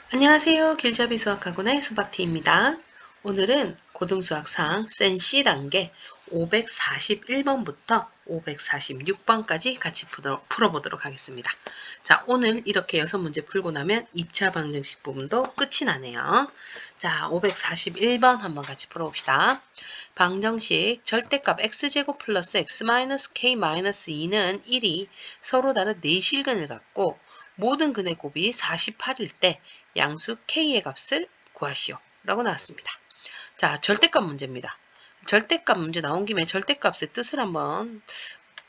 안녕하세요. 길잡이 수학학원의 수박티입니다. 오늘은 고등수학상 센 C 단계 541번부터 546번까지 같이 풀어보도록 하겠습니다. 자, 오늘 이렇게 6문제 풀고 나면 2차 방정식 부분도 끝이 나네요. 자, 541번 한번 같이 풀어봅시다. 방정식 절대값 x제곱 플러스 x-k-2는 1이 서로 다른 내실근을 갖고 모든 근의 곱이 48일 때 양수 k의 값을 구하시오 라고 나왔습니다. 자, 절대값 문제입니다. 절대값 문제 나온 김에 절대값의 뜻을 한번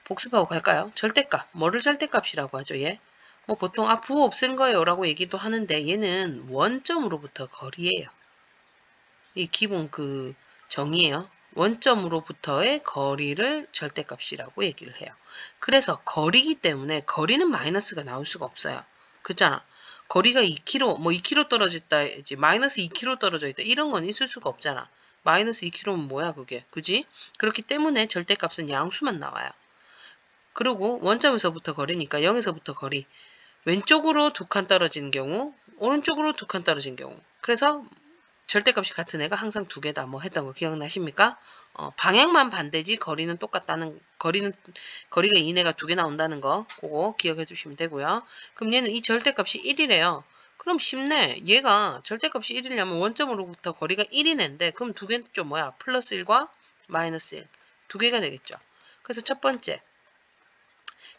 복습하고 갈까요? 절대값, 뭐를 절대값이라고 하죠? 얘? 뭐 보통 부호 없앤 거예요 라고 얘기도 하는데 얘는 원점으로부터 거리예요. 이 기본 그 정의예요. 원점으로부터의 거리를 절대값이라고 얘기를 해요. 그래서 거리이기 때문에 거리는 마이너스가 나올 수가 없어요. 그렇잖아. 거리가 2km, 뭐 2km 떨어졌다, 마이너스 2km 떨어져 있다. 이런 건 있을 수가 없잖아. 마이너스 2km면 뭐야 그게. 그지? 그렇기 때문에 절대값은 양수만 나와요. 그리고 원점에서부터 거리니까 0에서부터 거리. 왼쪽으로 2칸 떨어지는 경우, 오른쪽으로 2칸 떨어진 경우. 그래서 절대값이 같은 애가 항상 2개다. 뭐 했던 거 기억나십니까? 방향만 반대지 거리는 똑같다는, 거리가 이내가 2개 나온다는 거 그거 기억해 주시면 되고요. 그럼 얘는 이 절대값이 1이래요. 그럼 쉽네. 얘가 절대값이 1이려면 원점으로부터 거리가 1이네인데 그럼 2개죠. 뭐야? 플러스 1과 마이너스 1. 2개가 되겠죠. 그래서 첫 번째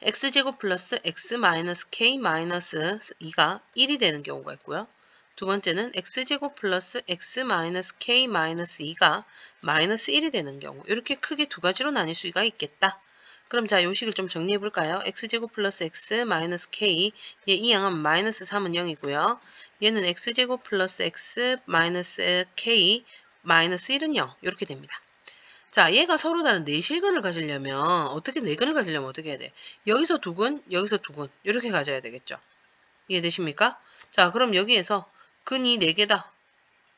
x제곱 플러스 x 마이너스 k 마이너스 2가 1이 되는 경우가 있고요. 두 번째는 x제곱 플러스 x 마이너스 k 마이너스 2가 마이너스 1이 되는 경우. 이렇게 크게 두 가지로 나뉠 수가 있겠다. 그럼 자, 요 식을 좀 정리해 볼까요? x제곱 플러스 x 마이너스 k, 이 양은 마이너스 3은 0이고요. 얘는 x제곱 플러스 x 마이너스 k 마이너스 1은 0. 이렇게 됩니다. 자, 얘가 서로 다른 내실근을 가지려면 어떻게 내근을 가지려면 어떻게 해야 돼? 여기서 2근, 여기서 2근 이렇게 가져야 되겠죠. 이해되십니까? 자, 그럼 여기에서 근이 4개다.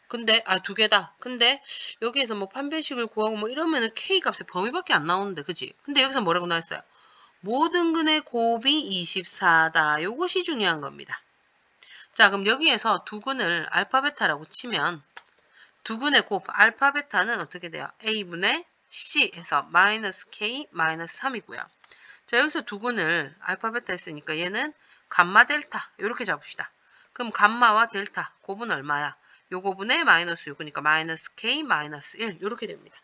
근데 2개다. 근데 여기에서 뭐 판별식을 구하고 뭐 이러면은 k 값의 범위밖에 안 나오는데, 그지? 근데 여기서 뭐라고 나왔어요? 모든 근의 곱이 24다. 요것이 중요한 겁니다. 자, 그럼 여기에서 2근을 알파 베타라고 치면 2근의 곱 알파 베타는 어떻게 돼요? a분의 c에서 마이너스 k 마이너스 3이고요. 자, 여기서 2근을 알파 베타 했으니까 얘는 감마 델타 이렇게 잡읍시다. 그럼 감마와 델타 곱은 얼마야? 요 곱분의 마이너스 6이니까 마이너스 k 마이너스 1 이렇게 됩니다.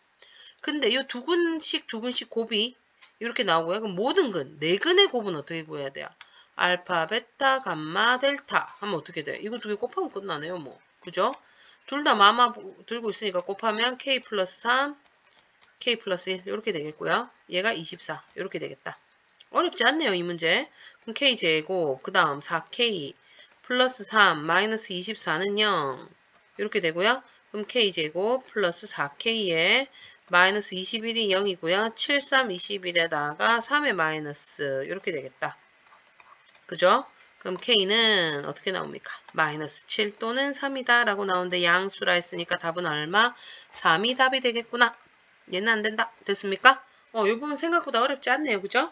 근데 요 2근씩 곱이 이렇게 나오고요. 그럼 모든 근, 4근의 곱은 어떻게 구해야 돼요? 알파, 베타, 감마, 델타 하면 어떻게 돼요? 이거 2개 곱하면 끝나네요. 뭐 그죠? 둘 다 마마 들고 있으니까 곱하면 k 플러스 3, k 플러스 1 이렇게 되겠고요. 얘가 24 이렇게 되겠다. 어렵지 않네요, 이 문제. 그럼 k제곱, 그 다음 4k 플러스 3 마이너스 24는 0 이렇게 되고요. 그럼 k제곱 플러스 4k에 마이너스 21이 0이고요. 7, 3, 21에다가 3의 마이너스 이렇게 되겠다. 그죠? 그럼 k는 어떻게 나옵니까? 마이너스 7 또는 3이다 라고 나오는데 양수라 했으니까 답은 얼마? 3이 답이 되겠구나. 얘는 안 된다. 됐습니까? 이 부분 생각보다 어렵지 않네요. 그죠?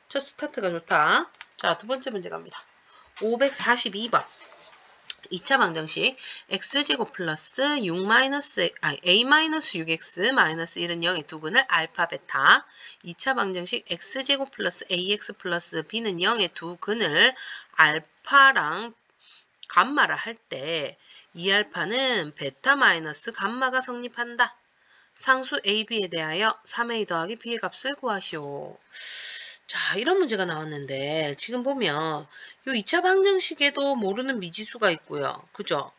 첫 스타트가 좋다. 자, 두 번째 문제 갑니다. 542번. 2차 방정식 x제곱 플러스 6 마이너스 a 마이너스 6x 마이너스 1은 0의 두 근을 알파 베타. 2차 방정식 x제곱 플러스 ax 플러스 b는 0의 두 근을 알파랑 감마라 할 때 이 알파는 베타 마이너스 감마가 성립한다. 상수 a, b에 대하여 3a 더하기 b의 값을 구하시오. 자, 이런 문제가 나왔는데 지금 보면 요 2차 방정식에도 모르는 미지수가 있고요. 그죠?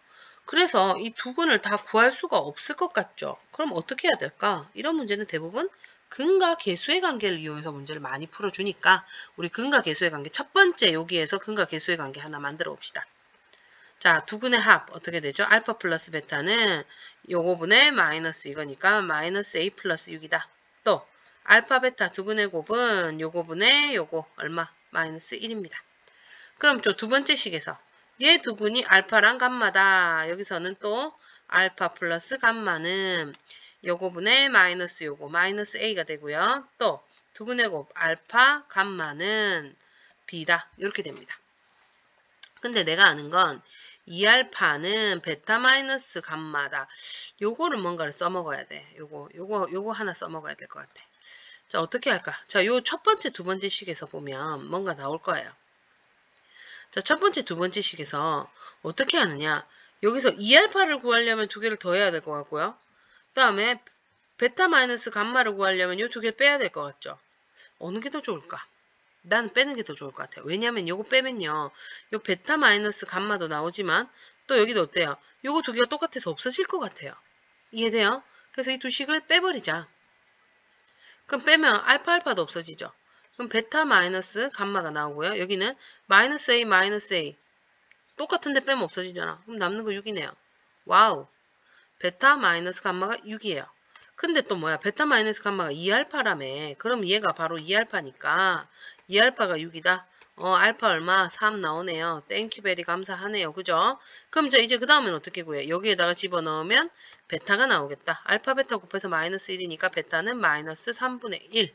그래서 이 두 근을 다 구할 수가 없을 것 같죠? 그럼 어떻게 해야 될까? 이런 문제는 대부분 근과 계수의 관계를 이용해서 문제를 많이 풀어주니까 우리 근과 계수의 관계 첫 번째 여기에서 근과 계수의 관계 하나 만들어 봅시다. 자, 두 근의 합 어떻게 되죠? 알파 플러스 베타는 요거분의 마이너스 이거니까 마이너스 a 플러스 6이다. 또 알파 베타 두 근의 곱은 요거분의 요거 얼마? 마이너스 1입니다. 그럼 저 두 번째 식에서 얘 두 근이 알파랑 감마다. 여기서는 또 알파 플러스 감마는 요거분의 마이너스 요거 마이너스 a가 되고요. 또 두 근의 곱 알파 감마는 b다. 이렇게 됩니다. 근데 내가 아는 건 2알파는 베타 마이너스 감마다. 요거를 뭔가를 써먹어야 돼. 요거 하나 써먹어야 될 것 같아. 자, 어떻게 할까? 자, 요 첫 번째, 두 번째 식에서 보면 뭔가 나올 거예요. 자, 첫 번째, 두 번째 식에서 어떻게 하느냐? 여기서 2알파를 구하려면 두 개를 더해야 될 것 같고요. 그 다음에 베타 마이너스 감마를 구하려면 요 두 개를 빼야 될 것 같죠? 어느 게 더 좋을까? 나는 빼는 게 더 좋을 것 같아요. 왜냐면 요거 빼면요. 요 베타 마이너스 감마도 나오지만 또 여기도 어때요? 요거 두 개가 똑같아서 없어질 것 같아요. 이해돼요? 그래서 이 두 식을 빼버리자. 그럼 빼면 알파도 없어지죠. 그럼 베타 마이너스 감마가 나오고요. 여기는 마이너스 A 마이너스 A 똑같은데 빼면 없어지잖아. 그럼 남는 거 6이네요. 와우. 베타 마이너스 감마가 6이에요. 근데 또 뭐야? 베타 마이너스 감마가 2알파라며. 그럼 얘가 바로 2알파니까 2알파가 6이다. 알파 얼마? 3 나오네요. 땡큐 베리 감사하네요. 그죠? 그럼 이제 그 다음엔 어떻게 구해? 여기에다가 집어넣으면 베타가 나오겠다. 알파 베타 곱해서 마이너스 1이니까 베타는 마이너스 3분의 1.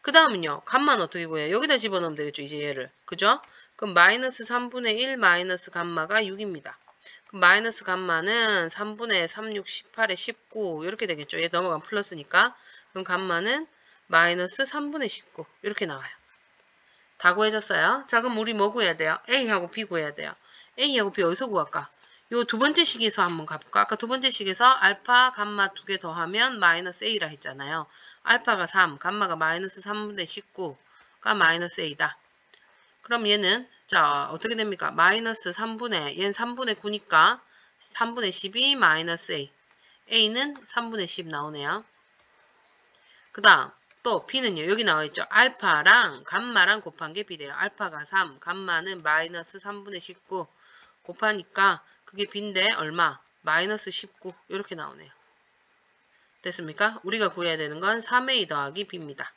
그 다음은요. 감마는 어떻게 구해요? 여기다 집어넣으면 되겠죠. 이제 얘를. 그죠? 그럼 마이너스 3분의 1 마이너스 감마가 6입니다. 그럼 마이너스 감마는 3분의 3, 6, 18에 19 이렇게 되겠죠. 얘 넘어가면 플러스니까. 그럼 감마는 마이너스 3분의 19 이렇게 나와요. 다 구해졌어요. 자, 그럼 우리 뭐 구해야 돼요? A하고 B 구해야 돼요. A하고 B 어디서 구할까? 요 두 번째 식에서 한번 가볼까? 아까 두 번째 식에서 알파, 감마 두 개 더하면 마이너스 A라 했잖아요. 알파가 3, 감마가 마이너스 3분의 19가 마이너스 A다. 그럼 얘는 자 어떻게 됩니까? 마이너스 3분의 얘는 3분의 9니까 3분의 12 마이너스 A. A는 3분의 10 나오네요. 그 다음 또 B는요. 여기 나와있죠. 알파랑 감마랑 곱한 게 B래요. 알파가 3, 감마는 마이너스 3분의 19 곱하니까 그게 B인데 얼마? 마이너스 19 이렇게 나오네요. 됐습니까? 우리가 구해야 되는 건 3A 더하기 B입니다.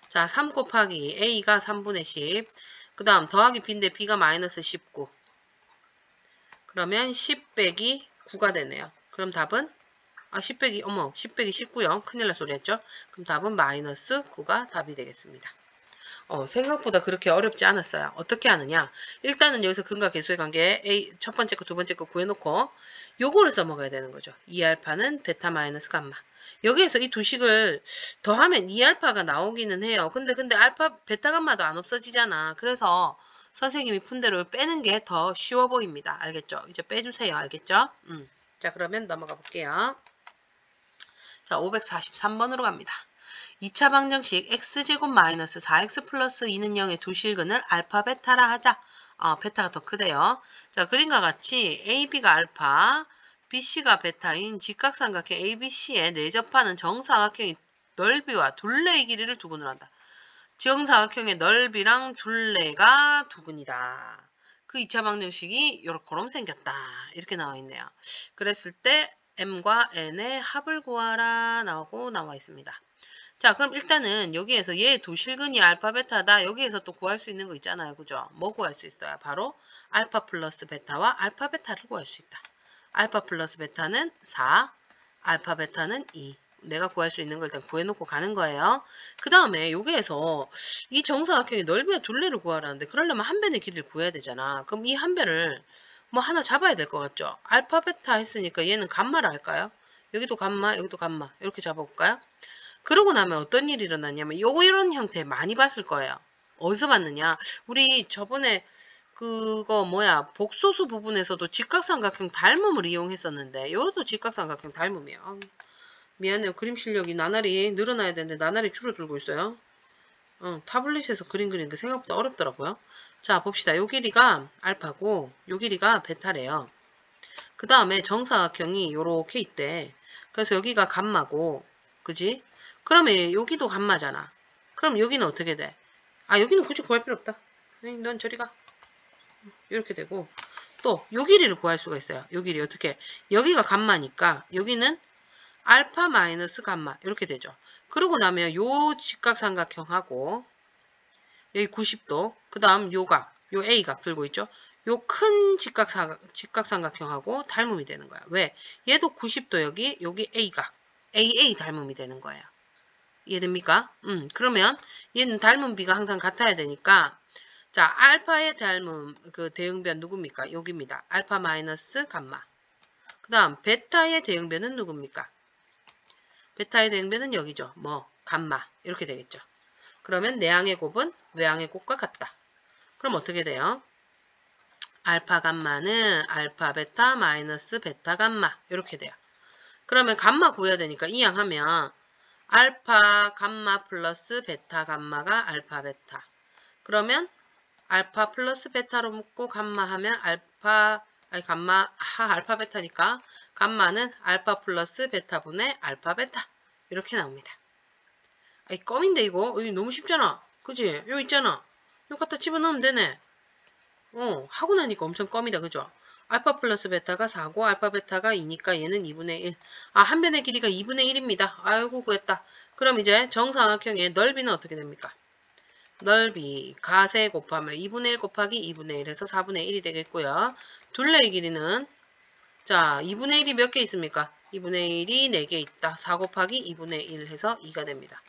자, 3 곱하기 A가 3분의 10. 그 다음 더하기 B인데 B가 마이너스 19. 그러면 10 빼기 9가 되네요. 그럼 답은 10 빼기 19요. 큰일 날 소리 했죠. 그럼 답은 마이너스 9가 답이 되겠습니다. 생각보다 그렇게 어렵지 않았어요. 어떻게 하느냐? 일단은 여기서 근과 계수의 관계 A 첫 번째 거, 두 번째 거 구해놓고 요거를 써먹어야 되는 거죠. 2알파는 베타 마이너스 감마. 여기에서 이 두 식을 더하면 2알파가 나오기는 해요. 근데 알파, 베타 감마도 안 없어지잖아. 그래서 선생님이 푼 대로 빼는 게 더 쉬워 보입니다. 알겠죠? 이제 빼주세요. 알겠죠? 자, 그러면 넘어가 볼게요. 자, 543번으로 갑니다. 2차 방정식 x제곱 마이너스 4x 플러스 2는 0의 두 실근을 알파 베타라 하자. 베타가 더 크대요. 자, 그림과 같이 AB가 알파, BC가 베타인 직각삼각형 ABC에 내접하는 정사각형의 넓이와 둘레의 길이를 두근을 한다. 정사각형의 넓이랑 둘레가 두근이다. 그 2차 방정식이 요렇게 생겼다. 이렇게 나와 있네요. 그랬을 때 M과 N의 합을 구하라 나와 있습니다. 자, 그럼 일단은 여기에서 얘 두 실근이 알파 베타다. 여기에서 또 구할 수 있는 거 있잖아요. 그죠? 뭐 구할 수 있어요? 바로 알파 플러스 베타와 알파 베타를 구할 수 있다. 알파 플러스 베타는 4, 알파 베타는 2. 내가 구할 수 있는 걸 일단 구해놓고 가는 거예요. 그 다음에 여기에서 이 정사각형의 넓이와 둘레를 구하라는데 그러려면 한 변의 길이를 구해야 되잖아. 그럼 이 한 변을 뭐 하나 잡아야 될 것 같죠? 알파 베타 했으니까 얘는 감마라 할까요? 여기도 감마, 여기도 감마. 이렇게 잡아볼까요? 그러고 나면 어떤 일이 일어나냐면 이런 형태 많이 봤을 거예요. 어디서 봤느냐? 우리 저번에 그거 복소수 부분에서도 직각삼각형 닮음을 이용했었는데 이것도 직각삼각형 닮음이에요. 미안해요. 그림 실력이 나날이 늘어나야 되는데 나날이 줄어들고 있어요. 타블릿에서 그림 그리는 게 생각보다 어렵더라고요. 자, 봅시다. 요 길이가 알파고 요 길이가 베타래요. 그 다음에 정사각형이 요렇게 있대. 그래서 여기가 감마고 그지? 그러면 여기도 감마잖아. 그럼 여기는 어떻게 돼? 여기는 굳이 구할 필요 없다. 넌 저리 가. 이렇게 되고 또 요 길이를 구할 수가 있어요. 요 길이 어떻게? 여기가 감마니까 여기는 알파 마이너스 감마 이렇게 되죠. 그러고 나면 요 직각삼각형하고 여기 90도 그 다음 요 A각 들고 있죠. 요 큰 직각삼각형하고 닮음이 되는 거야. 왜? 얘도 90도 여기 A각 AA 닮음이 되는 거예요. 이해됩니까? 그러면 얘는 닮은 비가 항상 같아야 되니까 자, 알파의 닮은 그 대응변 누굽니까? 여기입니다. 알파 마이너스 감마. 그 다음 베타의 대응변은 누굽니까? 베타의 대응변은 여기죠. 뭐 감마 이렇게 되겠죠. 그러면 내항의 곱은 외항의 곱과 같다. 그럼 어떻게 돼요? 알파 감마는 알파 베타 마이너스 베타 감마 이렇게 돼요. 그러면 감마 구해야 되니까 이항하면 알파 감마 플러스 베타 감마가 알파 베타. 그러면 알파 플러스 베타로 묶고 감마 하면 알파 아니 감마 알파 베타니까 감마는 알파 플러스 베타분의 알파 베타 이렇게 나옵니다. 아이 껌인데 이거 너무 쉽잖아. 그지? 요 있잖아. 요 갖다 집어넣으면 되네. 하고 나니까 엄청 껌이다. 그죠? 알파 플러스 베타가 4고 알파 베타가 2니까 얘는 2분의 1. 한 변의 길이가 2분의 1입니다. 아이고 구했다. 그럼 이제 정사각형의 넓이는 어떻게 됩니까? 넓이 가세 곱하면 2분의 1 곱하기 2분의 1 해서 4분의 1이 되겠고요. 둘레의 길이는 자 2분의 1이 몇 개 있습니까? 2분의 1이 4개 있다. 4 곱하기 2분의 1 해서 2가 됩니다.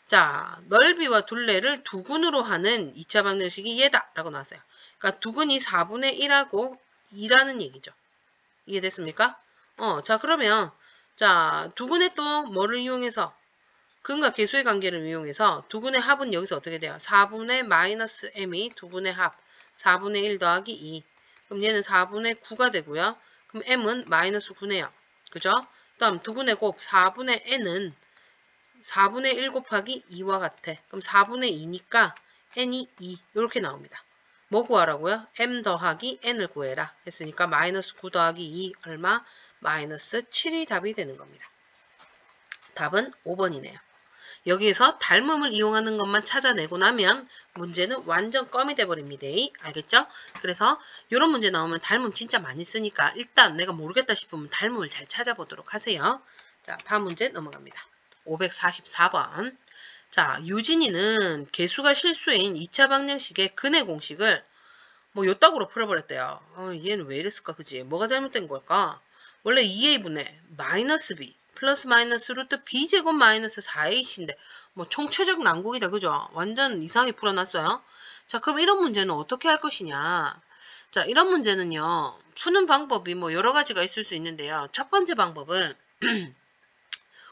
자 넓이와 둘레를 두근으로 하는 2차 방정식이 얘다 라고 나왔어요. 그러니까 두근이 4분의 1하고 2라는 얘기죠. 이해됐습니까? 자 그러면 자 두근의 또 뭐를 이용해서 근과 계수의 관계를 이용해서 두근의 합은 여기서 어떻게 돼요? 4분의 마이너스 m이 두근의 합 4분의 1 더하기 2. 그럼 얘는 4분의 9가 되고요. 그럼 m은 마이너스 9네요. 그죠? 다음 두근의 곱 4분의 n은 4분의 1 곱하기 2와 같아. 그럼 4분의 2니까 n이 2 이렇게 나옵니다. 뭐 구하라고요? m 더하기 n을 구해라 했으니까 마이너스 9 더하기 2 얼마? 마이너스 7이 답이 되는 겁니다. 답은 5번이네요. 여기에서 닮음을 이용하는 것만 찾아내고 나면 문제는 완전 껌이 돼버립니다. 알겠죠? 그래서 이런 문제 나오면 닮음 진짜 많이 쓰니까 일단 내가 모르겠다 싶으면 닮음을 잘 찾아보도록 하세요. 자, 다음 문제 넘어갑니다. 544번. 자, 유진이는 개수가 실수인 2차 방정식의 근의 공식을 뭐 요따구로 풀어버렸대요. 얘는 왜 이랬을까? 그지? 뭐가 잘못된 걸까? 원래 2a분의 마이너스 b 플러스 마이너스 루트 b제곱 마이너스 4ac인데 뭐 총체적 난국이다. 그죠? 완전 이상하게 풀어놨어요. 자, 그럼 이런 문제는 어떻게 할 것이냐? 자, 이런 문제는요. 푸는 방법이 뭐 여러 가지가 있을 수 있는데요. 첫 번째 방법은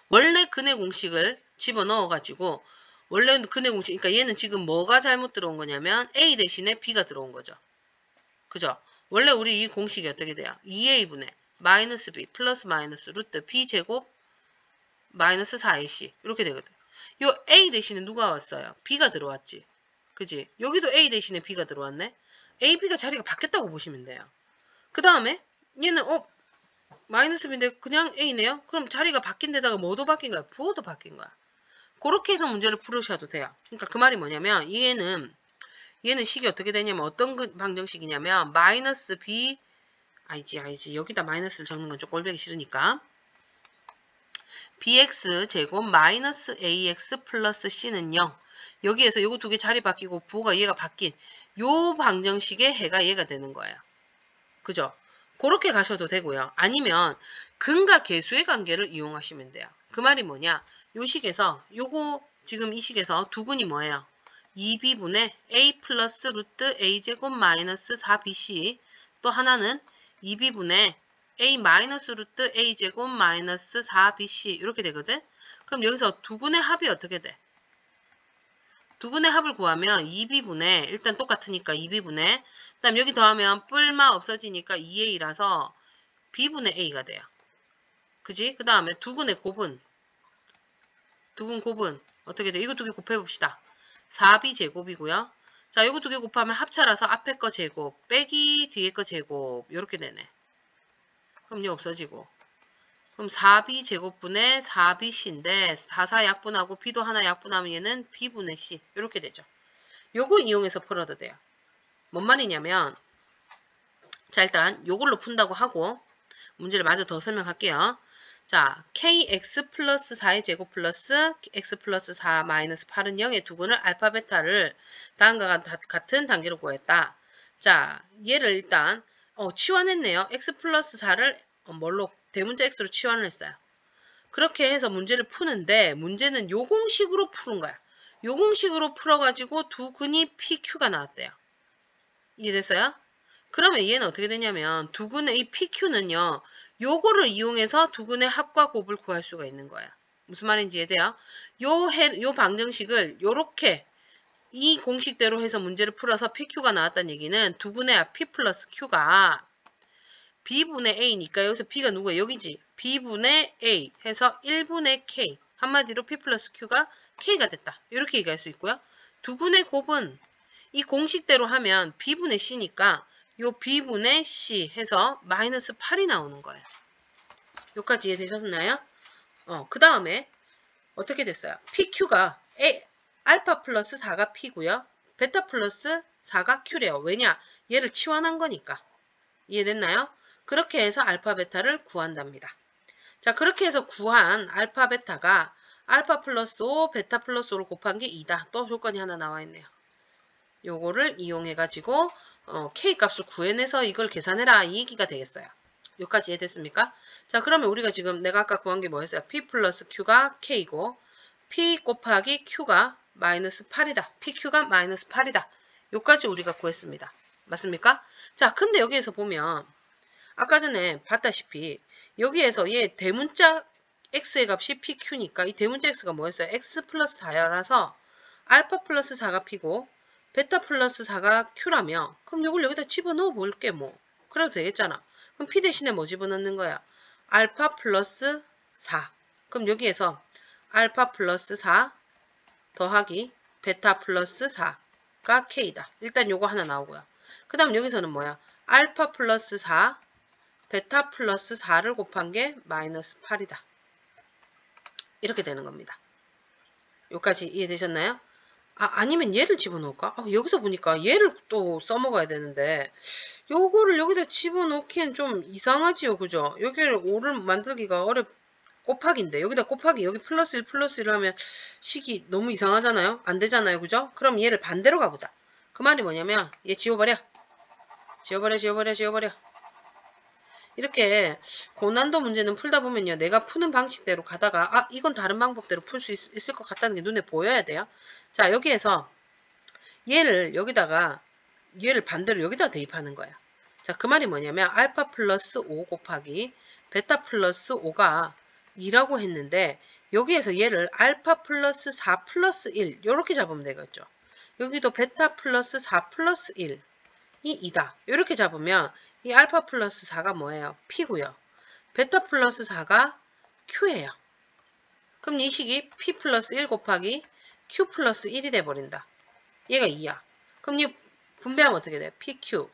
원래 근의 공식을 집어넣어가지고 원래 근의 공식, 그러니까 얘는 지금 뭐가 잘못 들어온 거냐면 a 대신에 b가 들어온 거죠. 그죠? 원래 우리 이 공식이 어떻게 돼요? 2a분의 마이너스 b 플러스 마이너스 루트 b제곱 마이너스 4ac 이렇게 되거든. 요 a 대신에 누가 왔어요? b가 들어왔지. 그지? 여기도 a 대신에 b가 들어왔네. a, b가 자리가 바뀌었다고 보시면 돼요. 그 다음에 얘는 마이너스 b인데 그냥 a네요. 그럼 자리가 바뀐 데다가 뭐도 바뀐 거야? 부호도 바뀐 거야. 그렇게 해서 문제를 풀으셔도 돼요. 그러니까 그 말이 뭐냐면 얘는 식이 어떻게 되냐면 어떤 방정식이냐면 마이너스 b 아니지 여기다 마이너스를 적는 건 좀 꼴보기 싫으니까 bx 제곱 마이너스 ax 플러스 c는 0. 여기에서 요거 두 개 자리 바뀌고 부호가 얘가 바뀐 요 방정식의 해가 얘가 되는 거예요. 그죠? 그렇게 가셔도 되고요. 아니면 근과 계수의 관계를 이용하시면 돼요. 그 말이 뭐냐? 요 식에서 요거 지금 이 식에서 두 근이 뭐예요? 2b분의 a 플러스 루트 a제곱 마이너스 4bc 또 하나는 2b분의 a 마이너스 루트 a제곱 마이너스 4bc 이렇게 되거든? 그럼 여기서 두 근의 합이 어떻게 돼? 두 근의 합을 구하면 2b분의 일단 똑같으니까 2b분의 그 다음 여기 더하면 뿔마 없어지니까 2a라서 b분의 a가 돼요. 그지? 그 다음에 두 근의 곱은 어떻게 돼? 이거 두 개 곱해봅시다. 4b 제곱이고요. 자, 이거 두 개 곱하면 합차라서 앞에 거 제곱 빼기 뒤에 거 제곱 이렇게 되네. 그럼 이거 없어지고 그럼 4b 제곱분의 4bc인데 4 약분하고 b도 하나 약분하면 얘는 b분의 c 이렇게 되죠. 요거 이용해서 풀어도 돼요. 뭔 말이냐면 자 일단 요걸로 푼다고 하고 문제를 마저 더 설명할게요. 자 kx 플러스 4의 제곱 플러스 x 플러스 4 마이너스 8은 0의 두근을 알파 베타를 다음과 같은 단계로 구했다. 자 얘를 일단 치환했네요. x 플러스 4를 뭘로 대문자 x로 치환을 했어요. 그렇게 해서 문제를 푸는데 문제는 요 공식으로 푸는 거야. 요 공식으로 풀어가지고 두 근이 PQ가 나왔대요. 이해됐어요? 그러면 얘는 어떻게 되냐면 두근의 이 PQ는요. 요거를 이용해서 두근의 합과 곱을 구할 수가 있는 거예요. 무슨 말인지 이해돼요? 요 방정식을 요렇게 이 공식대로 해서 문제를 풀어서 PQ가 나왔다는 얘기는 두근의 P 플러스 Q가 B분의 A니까 여기서 B가 누구예요? 여기지. B분의 A 해서 1분의 K. 한마디로 P 플러스 Q가 K가 됐다. 이렇게 얘기할 수 있고요. 두근의 곱은 이 공식대로 하면 B분의 C니까 요 B분의 C 해서 마이너스 8이 나오는 거예요. 여기까지 이해되셨나요? 그 다음에 어떻게 됐어요? PQ가 알파 플러스 4가 P고요. 베타 플러스 4가 Q래요. 왜냐? 얘를 치환한 거니까. 이해됐나요? 그렇게 해서 알파 베타를 구한답니다. 자, 그렇게 해서 구한 알파 베타가 알파 플러스 5, 베타 플러스 5를 곱한 게 2다. 또 조건이 하나 나와 있네요. 요거를 이용해 가지고 K 값을 구해내서 이걸 계산해라 이 얘기가 되겠어요. 여기까지 이해됐습니까? 자, 그러면 우리가 지금 내가 아까 구한 게 뭐였어요? P 플러스 Q가 K고 P 곱하기 Q가 마이너스 8이다. PQ가 마이너스 8이다. 여기까지 우리가 구했습니다. 맞습니까? 자, 근데 여기에서 보면 아까 전에 봤다시피 여기에서 얘 대문자 x의 값이 PQ니까 이 대문자 x가 뭐였어요? x 플러스 4라서 알파 플러스 4가 P고 베타 플러스 4가 Q라며 그럼 이걸 여기다 집어넣어 볼게 뭐. 그래도 되겠잖아. 그럼 P 대신에 뭐 집어넣는 거야? 알파 플러스 4. 그럼 여기에서 알파 플러스 4 더하기 베타 플러스 4가 K다. 일단 요거 하나 나오고요. 그 다음 여기서는 뭐야? 알파 플러스 4 베타 플러스 4를 곱한 게 마이너스 8이다. 이렇게 되는 겁니다. 여기까지 이해되셨나요? 아니면 얘를 집어넣을까? 여기서 보니까 얘를 또 써먹어야 되는데 요거를 여기다 집어넣기엔 좀 이상하지요. 그죠? 여기를 5를 만들기가 곱하기인데 여기다 곱하기 여기 플러스 1 플러스 1을 하면 식이 너무 이상하잖아요. 안 되잖아요. 그죠? 그럼 얘를 반대로 가보자. 그 말이 뭐냐면 얘 지워버려. 지워버려. 이렇게 고난도 문제는 풀다 보면요. 내가 푸는 방식대로 가다가 이건 다른 방법대로 풀 수 있을 것 같다는 게 눈에 보여야 돼요. 자, 여기에서 얘를 반대로 여기다 대입하는 거야. 자, 그 말이 뭐냐면 알파 플러스 5 곱하기 베타 플러스 5가 2라고 했는데 여기에서 얘를 알파 플러스 4 플러스 1 이렇게 잡으면 되겠죠. 여기도 베타 플러스 4 플러스 1이 2다. 이렇게 잡으면 이 알파 플러스 4가 뭐예요? P고요. 베타 플러스 4가 Q예요. 그럼 이 식이 P 플러스 1 곱하기 Q 플러스 1이 돼버린다. 얘가 2야. 그럼 이 분배하면 어떻게 돼? PQ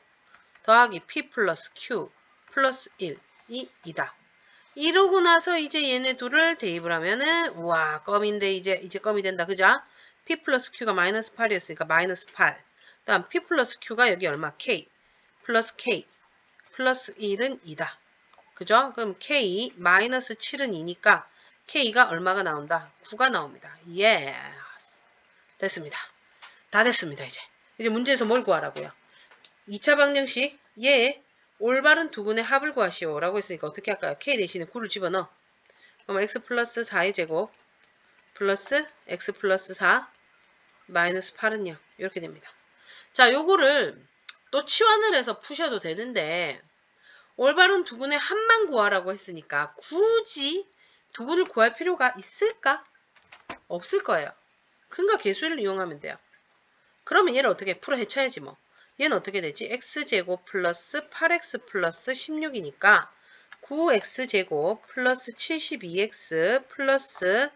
더하기 P 플러스 Q 플러스 1이 2다. 이러고 나서 이제 얘네 둘을 대입을 하면은 우와 껌인데 이제 껌이 된다. 그죠? P 플러스 Q가 마이너스 8이었으니까 마이너스 8. 다음 P 플러스 Q가 여기 얼마? K 플러스 K 플러스 1은 2다. 그죠? 그럼 K 마이너스 7은 2니까 K가 얼마가 나온다? 9가 나옵니다. 예스. 됐습니다. 다 됐습니다. 이제 문제에서 뭘 구하라고요? 2차 방정식 얘 올바른 두근의 합을 구하시오 라고 했으니까 어떻게 할까요? K 대신에 9를 집어넣어. 그럼 X 플러스 4의 제곱 플러스 X 플러스 4 마이너스 8은요. 이렇게 됩니다. 자, 요거를 또 치환을 해서 푸셔도 되는데 올바른 두근의 합만 구하라고 했으니까 굳이 두근을 구할 필요가 있을까? 없을 거예요. 근과 계수를 이용하면 돼요. 그러면 얘를 어떻게 풀어 헤쳐야지 뭐. 얘는 어떻게 되지? x제곱 플러스 8x 플러스 16이니까 9x제곱 플러스 72x 플러스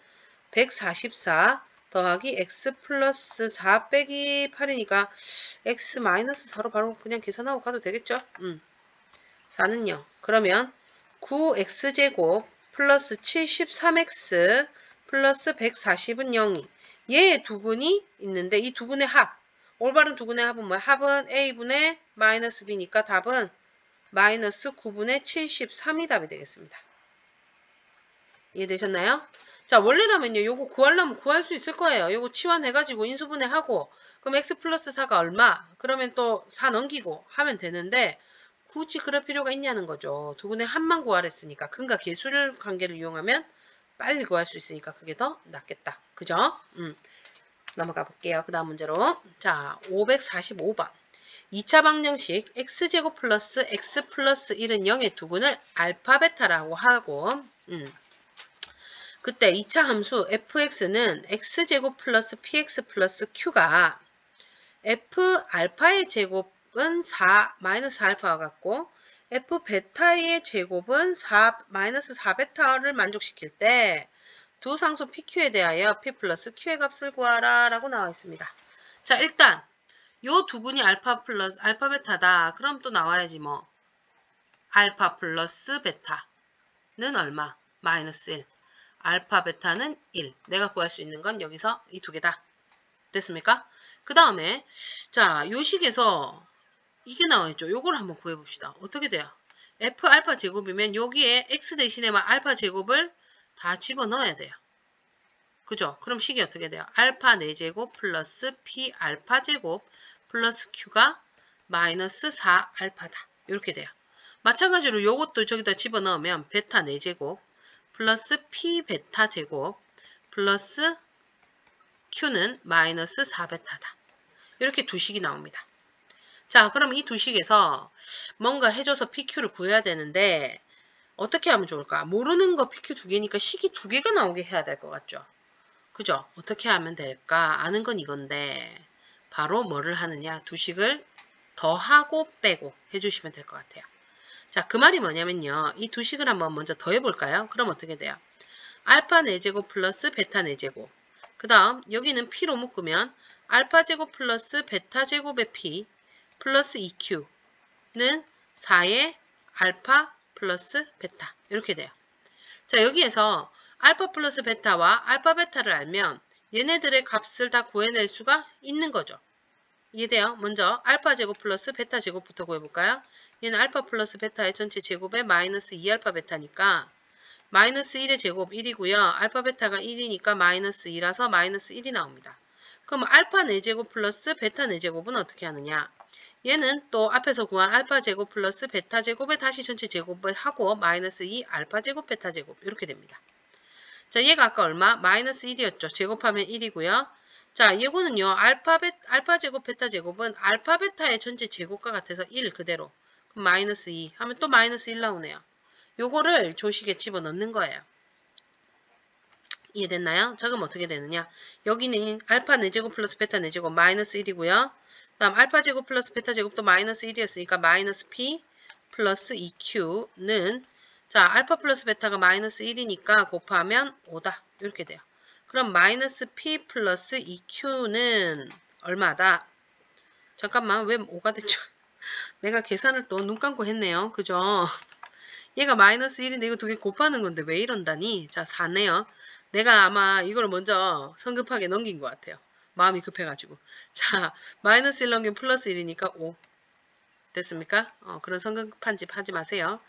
144 더하기 x 플러스 4 빼기 8이니까 x 마이너스 4로 바로 그냥 계산하고 가도 되겠죠? 4는요. 그러면 9x제곱 플러스 73x 플러스 140은 0이 얘의 두근이 있는데 이 두근의 합 올바른 두근의 합은 뭐야? 합은 a분의 마이너스 b니까 답은 마이너스 9분의 73이 답이 되겠습니다. 이해되셨나요? 자, 원래라면요. 요거 구하려면 구할 수 있을 거예요. 요거 치환해가지고 인수분해하고 그럼 x 플러스 4가 얼마? 그러면 또 4 넘기고 하면 되는데 굳이 그럴 필요가 있냐는 거죠. 두근의 합만 구하랬으니까 근과 계수를 관계를 이용하면 빨리 구할 수 있으니까 그게 더 낫겠다. 그죠? 넘어가 볼게요. 그 다음 문제로. 자, 545번. 2차 방정식 x제곱 플러스 x 플러스 1은 0의 두근을 알파 베타라고 하고 그때 2차 함수 fx는 x제곱 플러스 px 플러스 q가 f 알파의 제곱은 4 마이너스 알파와 같고 f 베타의 제곱은 4 마이너스 4 베타를 만족시킬 때 두 상수 pq에 대하여 p 플러스 q의 값을 구하라 라고 나와 있습니다. 자, 일단 요 두근이 알파 플러스 알파 베타다. 그럼 또 나와야지 뭐. 알파 플러스 베타는 얼마? 마이너스 1. 알파 베타는 1. 내가 구할 수 있는 건 여기서 이 두 개다. 됐습니까? 그 다음에 자, 요 식에서 이게 나와있죠. 요걸 한번 구해봅시다. 어떻게 돼요? f 알파 제곱이면 여기에 x 대신에만 알파 제곱을 다 집어넣어야 돼요. 그죠? 그럼 식이 어떻게 돼요? 알파 4제곱 플러스 p 알파 제곱 플러스 q가 마이너스 4 알파다. 이렇게 돼요. 마찬가지로 요것도 저기다 집어넣으면 베타 4제곱 플러스 p 베타 제곱 플러스 q는 마이너스 4 베타다. 이렇게 두 식이 나옵니다. 자, 그럼 이 두 식에서 뭔가 해줘서 pq를 구해야 되는데 어떻게 하면 좋을까? 모르는 거 pq 두 개니까 식이 두 개가 나오게 해야 될 것 같죠? 그죠? 어떻게 하면 될까? 아는 건 이건데 바로 뭐를 하느냐? 두 식을 더하고 빼고 해주시면 될 것 같아요. 자, 그 말이 뭐냐면요. 이 두 식을 한번 먼저 더해볼까요? 그럼 어떻게 돼요? 알파 4제곱 플러스 베타 4제곱. 그 다음 여기는 p로 묶으면 알파 제곱 플러스 베타 제곱의 p 플러스 2q는 4의 알파 플러스 베타 이렇게 돼요. 자, 여기에서 알파 플러스 베타와 알파 베타를 알면 얘네들의 값을 다 구해낼 수가 있는 거죠. 이해돼요? 먼저 알파 제곱 플러스 베타 제곱부터 구해볼까요? 얘는 알파 플러스 베타의 전체 제곱에 마이너스 2알파 베타니까 마이너스 1의 제곱 1이고요. 알파 베타가 1이니까 마이너스 2라서 마이너스 1이 나옵니다. 그럼 알파 4제곱 플러스 베타 4제곱은 어떻게 하느냐? 얘는 또 앞에서 구한 알파 제곱 플러스 베타 제곱에 다시 전체 제곱을 하고 마이너스 2 알파 제곱 베타 제곱 이렇게 됩니다. 자, 얘가 아까 얼마? 마이너스 1이었죠. 제곱하면 1이고요. 자, 이거는요. 알파 제곱 베타 제곱은 알파 베타의 전체 제곱과 같아서 1 그대로. 그럼 마이너스 2 하면 또 마이너스 1 나오네요. 요거를 조식에 집어넣는 거예요. 이해됐나요? 자, 그럼 어떻게 되느냐? 여기는 알파 4제곱 플러스 베타 4제곱 마이너스 1이고요. 다음 알파 제곱 플러스 베타 제곱도 마이너스 1이었으니까 마이너스 p 플러스 2q는 자, 알파 플러스 베타가 마이너스 1이니까 곱하면 5다. 이렇게 돼요. 그럼 마이너스 p 플러스 2q는 얼마다? 잠깐만, 왜 5가 됐죠? 내가 계산을 또 눈 감고 했네요. 그죠? 얘가 마이너스 1인데 이거 두 개 곱하는 건데 왜 이런다니? 자, 4네요. 내가 아마 이걸 먼저 성급하게 넘긴 것 같아요. 마음이 급해가지고. 자, 마이너스 1 넘기면 플러스 1이니까 5. 됐습니까? 그런 성급한 집 하지 마세요.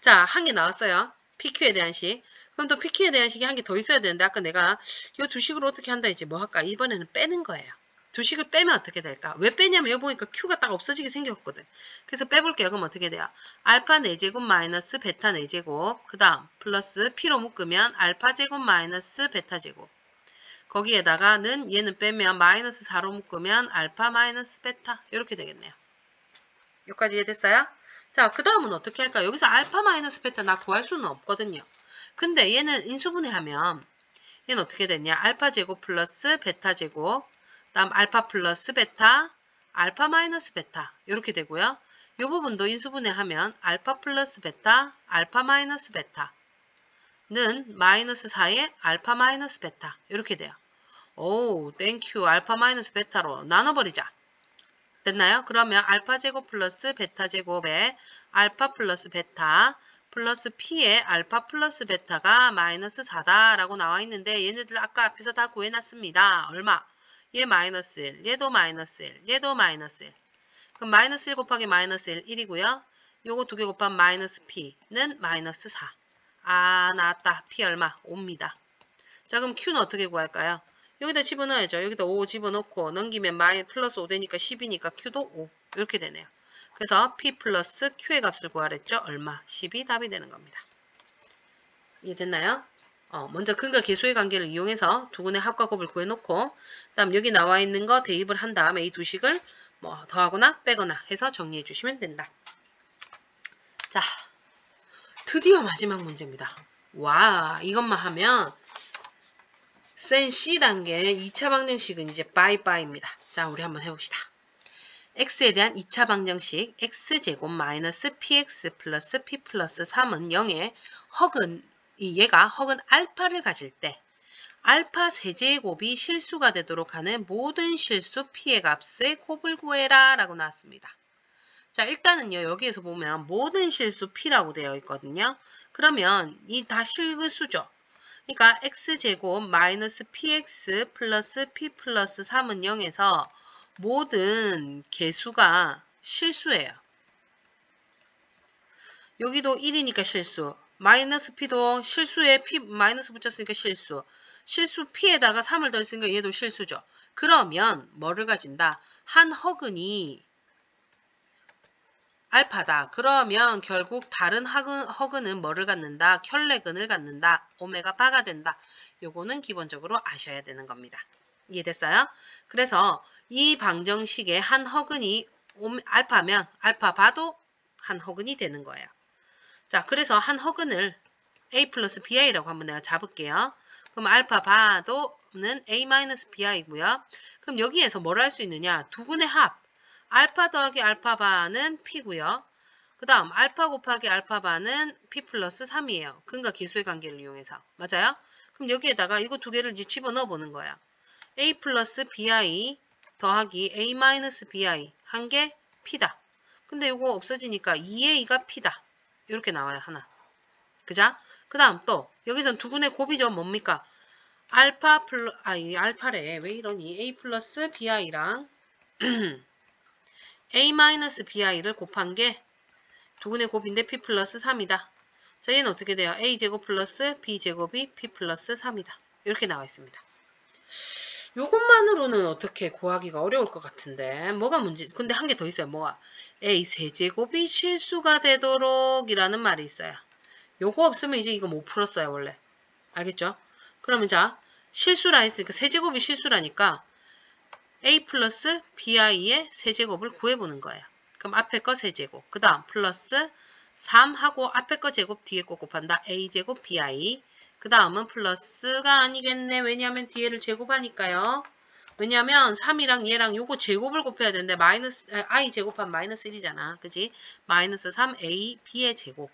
자, 한 개 나왔어요. PQ에 대한 식. 그럼 또 PQ에 대한 식이 한 개 더 있어야 되는데 아까 내가 이 두 식으로 어떻게 한다 했지? 뭐 할까? 이번에는 빼는 거예요. 두 식을 빼면 어떻게 될까? 왜 빼냐면 여기 보니까 Q가 딱 없어지게 생겼거든. 그래서 빼볼게요. 그럼 어떻게 돼요? 알파 4제곱 마이너스 베타 4제곱 그 다음 플러스 P로 묶으면 알파 제곱 마이너스 베타 제곱 거기에다가는 얘는 빼면 마이너스 4로 묶으면 알파 마이너스 베타 이렇게 되겠네요. 여기까지 이해됐어요? 자, 그 다음은 어떻게 할까요? 여기서 알파 마이너스 베타 나 구할 수는 없거든요. 근데 얘는 인수분해하면 얘는 어떻게 되냐? 알파 제곱 플러스 베타 제곱 다음 알파 플러스 베타 알파 마이너스 베타 이렇게 되고요. 이 부분도 인수분해하면 알파 플러스 베타 알파 마이너스 베타는 마이너스 4의 알파 마이너스 베타 이렇게 돼요. 오, 땡큐. 알파 마이너스 베타로 나눠버리자. 됐나요? 그러면 알파 제곱 플러스 베타 제곱에 알파 플러스 베타 플러스 p의 알파 플러스 베타가 마이너스 4다 라고 나와 있는데 얘네들 아까 앞에서 다 구해놨습니다. 얼마? 얘 마이너스 1, 얘도 마이너스 1, 얘도 마이너스 1. 그럼 마이너스 1 곱하기 마이너스 1, 1이고요. 요거 두 개 곱하면 마이너스 p는 마이너스 4. 아, 나왔다. p 얼마? 5입니다. 자, 그럼 q는 어떻게 구할까요? 여기다 집어넣어야죠. 여기다 5 집어넣고 넘기면 플러스 5 되니까 10이니까 q도 5. 이렇게 되네요. 그래서 p 플러스 q의 값을 구하랬죠. 얼마? 10이 답이 되는 겁니다. 이해됐나요? 먼저 근과 계수의 관계를 이용해서 두근의 합과 곱을 구해놓고 그 다음 여기 나와 있는 거 대입을 한 다음에 이 두 식을 뭐 더하거나 빼거나 해서 정리해 주시면 된다. 자, 드디어 마지막 문제입니다. 와, 이것만 하면 센 C단계 2차 방정식은 이제 빠이빠이입니다. 자, 우리 한번 해봅시다. x에 대한 2차 방정식 x제곱 마이너스 px 플러스 p 플러스 3은 0에 얘가 허근 알파를 가질 때 알파 세제곱이 실수가 되도록 하는 모든 실수 p의 값의 곱을 구해라 라고 나왔습니다. 자, 일단은요, 여기에서 보면 모든 실수 p라고 되어 있거든요. 그러면 이 다 실수죠. 그러니까 x제곱 마이너스 px 플러스 p 플러스 3은 0에서 모든 개수가 실수예요. 여기도 1이니까 실수. 마이너스 p도 실수에 p 마이너스 붙였으니까 실수. 실수 p에다가 3을 더했으니까 얘도 실수죠. 그러면 뭐를 가진다? 한 허근이 알파다. 그러면 결국 다른 허근은 뭐를 갖는다? 켤레근을 갖는다. 오메가 바가 된다. 요거는 기본적으로 아셔야 되는 겁니다. 이해됐어요? 그래서 이 방정식의 한 허근이 알파면 알파 바도 한 허근이 되는 거예요. 자, 그래서 한 허근을 a 플러스 bi라고 한번 내가 잡을게요. 그럼 알파 바도는 a 마이너스 bi고요. 그럼 여기에서 뭘 할 수 있느냐? 두근의 합. 알파 더하기 알파 바는 p고요. 그 다음 알파 곱하기 알파 바는 p 플러스 3이에요. 근과 계수의 관계를 이용해서. 맞아요? 그럼 여기에다가 이거 두 개를 이제 집어넣어 보는 거야. a 플러스 bi 더하기 a 마이너스 bi 한 개 p다. 근데 이거 없어지니까 2a가 p다. 이렇게 나와요. 하나. 그죠? 그 다음 또 여기선 두근의 곱이죠. 뭡니까? 알파 플러 알파래. 왜 이러니? a 플러스 bi랑 a 마이너스 bi를 곱한 게 두근의 곱인데 p 플러스 3이다. 자, 얘는 어떻게 돼요? a제곱 플러스 b제곱이 p 플러스 3이다. 이렇게 나와 있습니다. 요것만으로는 어떻게 구하기가 어려울 것 같은데 뭐가 문제? 근데 한 개 더 있어요. 뭐가? a 세제곱이 실수가 되도록 이라는 말이 있어요. 요거 없으면 이제 이거 못 풀었어요. 원래. 알겠죠? 그러면 자, 실수라 했으니까 세제곱이 실수라니까 a 플러스 bi의 세제곱을 구해보는 거예요. 그럼 앞에 거 세제곱, 그 다음 플러스 3하고 앞에 거 제곱 뒤에 거 곱한다. a제곱 bi. 그 다음은 플러스가 아니겠네. 왜냐하면 뒤에를 제곱하니까요. 왜냐하면 3이랑 얘랑 요거 제곱을 곱해야 되는데 i 제곱하면 마이너스 1이잖아. 그지? 마이너스 3a b의 제곱.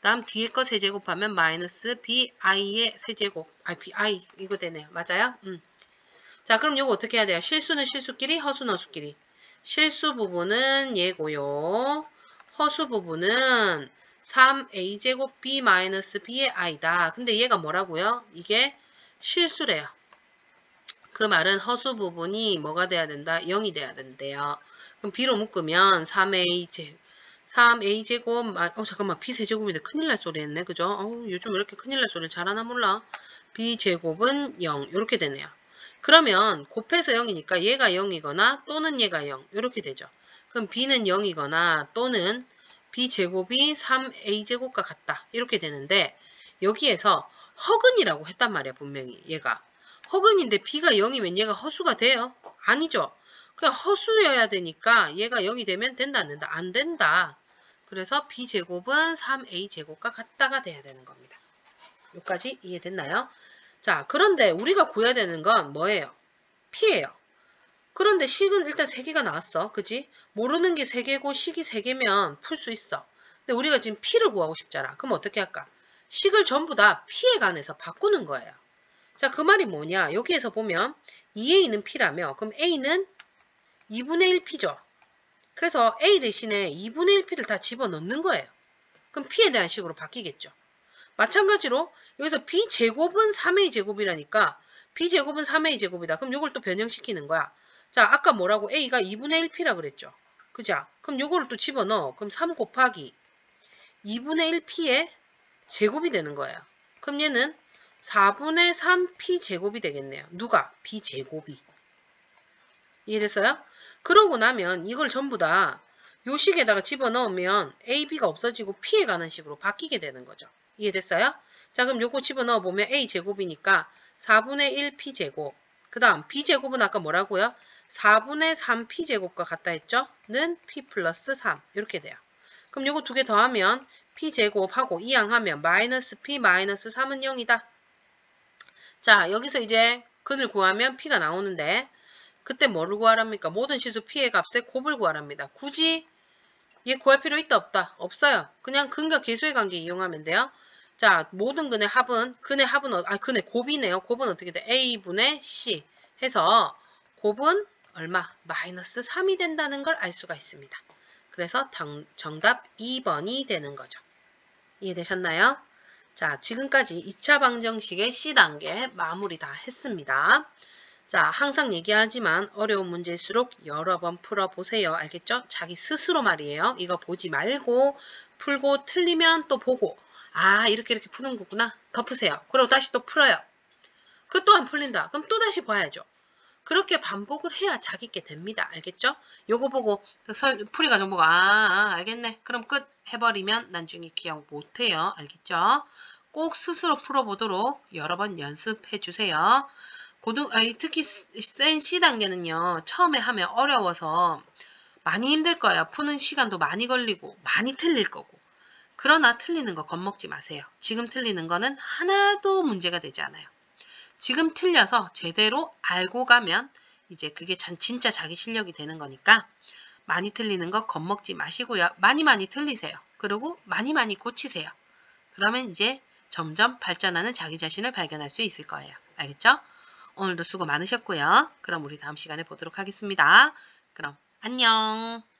다음 뒤에 거 세제곱하면 마이너스 bi의 세제곱. bi 이거 되네요. 맞아요? 자, 그럼 요거 어떻게 해야 돼요? 실수는 실수끼리, 허수는 허수끼리. 실수 부분은 얘고요. 허수 부분은 3a제곱 b-b의 i다. 근데 얘가 뭐라고요? 이게 실수래요. 그 말은 허수 부분이 뭐가 돼야 된다? 0이 돼야 된대요. 그럼 b로 묶으면 3a제곱, 잠깐만, b세제곱인데 큰일 날 소리 했네. 그죠? 요즘 왜 이렇게 큰일 날 소리를 잘하나 몰라. b제곱은 0. 이렇게 되네요. 그러면 곱해서 0이니까 얘가 0이거나 또는 얘가 0. 이렇게 되죠. 그럼 b는 0이거나 또는 b제곱이 3a제곱과 같다. 이렇게 되는데 여기에서 허근이라고 했단 말이야. 분명히 얘가. 허근인데 b가 0이면 얘가 허수가 돼요? 아니죠. 그냥 허수여야 되니까 얘가 0이 되면 된다 안 된다? 안 된다. 그래서 b제곱은 3a제곱과 같다가 돼야 되는 겁니다. 여기까지 이해됐나요? 자, 그런데 우리가 구해야 되는 건 뭐예요? p예요. 그런데 식은 일단 3개가 나왔어. 그지? 모르는 게 3개고 식이 3개면 풀 수 있어. 근데 우리가 지금 p를 구하고 싶잖아. 그럼 어떻게 할까? 식을 전부 다 p에 관해서 바꾸는 거예요. 자, 그 말이 뭐냐? 여기에서 보면 2a는 p라며 그럼 a는 2분의 1p죠. 그래서 a 대신에 2분의 1p를 다 집어넣는 거예요. 그럼 p에 대한 식으로 바뀌겠죠. 마찬가지로 여기서 b제곱은 3a 제곱이라니까 b제곱은 3a 제곱이다. 그럼 요걸 또 변형시키는 거야. 자, 아까 뭐라고? a가 2분의 1p라 그랬죠. 그죠? 그럼 요거를 또 집어넣어. 그럼 3 곱하기 2분의 1p의 제곱이 되는 거예요. 그럼 얘는 4분의 3p 제곱이 되겠네요. 누가? b제곱이. 이해됐어요? 그러고 나면 이걸 전부 다 요 식에다가 집어넣으면 a, b가 없어지고 p에 관한 식으로 바뀌게 되는 거죠. 이해됐어요? 자, 그럼 요거 집어넣어 보면 a 제곱이니까 4분의 1 p 제곱. 그 다음 b 제곱은 아까 뭐라고요? 4분의 3 p제곱과 같다 했죠? 는 p 플러스 3 이렇게 돼요. 그럼 요거 두 개 더하면 p제곱하고 이항하면 마이너스 p 마이너스 3은 0이다. 자, 여기서 이제 근을 구하면 p가 나오는데 그때 뭐를 구하랍니까? 모든 시수 p의 값에 곱을 구하랍니다. 굳이 얘 구할 필요 있다 없다? 없어요. 그냥 근과 계수의 관계 이용하면 돼요. 자, 모든 근의 합은 근의 곱이네요. 곱은 어떻게 돼? a분의 c 해서 곱은 얼마? 마이너스 3이 된다는 걸 알 수가 있습니다. 그래서 정답 2번이 되는 거죠. 이해되셨나요? 자, 지금까지 2차 방정식의 C단계 마무리 다 했습니다. 자, 항상 얘기하지만 어려운 문제일수록 여러 번 풀어보세요. 알겠죠? 자기 스스로 말이에요. 이거 보지 말고 풀고 틀리면 또 보고 아, 이렇게 푸는 거구나. 덮으세요. 그리고 다시 또 풀어요. 그 또 안 풀린다. 그럼 또 다시 봐야죠. 그렇게 반복을 해야 자기께 됩니다. 알겠죠? 요거 보고 풀이 과정 보고 알겠네. 그럼 끝 해버리면 나중에 기억 못해요. 알겠죠? 꼭 스스로 풀어보도록 여러 번 연습해 주세요. 특히 센 C단계는요. 처음에 하면 어려워서 많이 힘들 거예요. 푸는 시간도 많이 걸리고 많이 틀릴 거고. 그러나 틀리는 거 겁먹지 마세요. 지금 틀리는 거는 하나도 문제가 되지 않아요. 지금 틀려서 제대로 알고 가면 이제 그게 진짜 자기 실력이 되는 거니까 많이 틀리는 거 겁먹지 마시고요. 많이 틀리세요. 그리고 많이 고치세요. 그러면 이제 점점 발전하는 자기 자신을 발견할 수 있을 거예요. 알겠죠? 오늘도 수고 많으셨고요. 그럼 우리 다음 시간에 보도록 하겠습니다. 그럼 안녕.